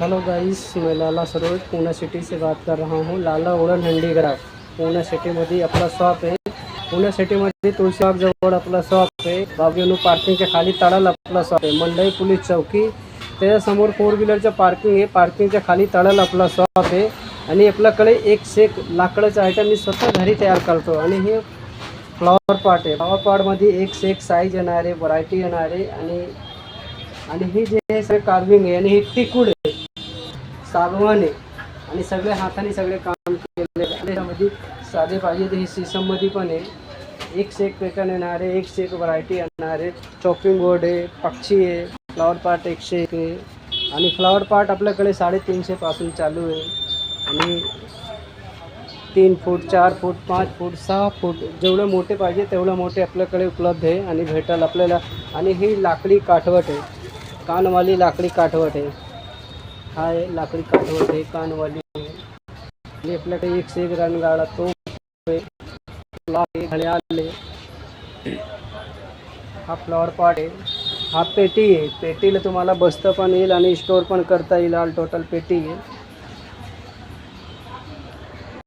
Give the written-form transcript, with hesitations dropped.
Hello guys, मैं लाला Saroj Poona city से बात कर रहा हूँ। लाला वुडन हँडीक्राफ्ट पूना सिटीमध्ये आपला शॉप आहे। पुणे सिटीमध्ये तुळशीबाग जवळ आपला शॉप आहे। बाबूनु पार्किंगच्या खाली तळाला आपला शॉप आहे। मंडई पोलीस चौकी त्याच्यासमोर 4 व्हीलरचं पार्किंग आहे। पार्किंगच्या खाली तळाला आपला शॉप आहे आणि आपल्याकडे एक से एक लाकडाचं आयटम मी स्वतः घरी तयार करतो। आणि हे फ्लॉवर पॉट आहे। फ्लॉवर पॉटमध्ये एक से एक साईज येणार आहे, व्हरायटी येणार आहे। आणि हे जे आहे सगळे कार्विंग आहे आणि हे टिकूड आहे, सागवान आहे आणि सगळे हाताने सगळे काम केलेले आहे। त्यामध्ये साधे पाहिजे तर हे सीसममध्ये पण आहे। एक से एक पॅटर्न येणार आहे, एक से एक व्हरायटी येणार आहे। चॉपिंग बोर्ड आहे, पक्षी आहे, फ्लॉवर पॉट 101 आहे। आणि फ्लॉवर पॉट आपल्याकडे 350 पासून चालू आहे आणि 3 फूट 4 फूट 5 फूट 6 फूट जेवढे मोठे पाहिजे तेवढे मोठे आपल्याकडे उपलब्ध आहे आणि भेटेल आपल्याला। आणि ही लाकडी काठवट आहे, कानवाली लाकडी काठवट आहे। हा आहे लाकडी काठवट आहे, कानवाली आहे। आणि आपल्याकडे एक से एक रणगाडा तो घड्याळ आहे। हा फ्लॉवर पॉट आहे। हा पेटी आहे, पेटीला तुम्हाला बसता पण येईल आणि स्टोअर पण करता येईल। ऑल टोटल पेटी आहे।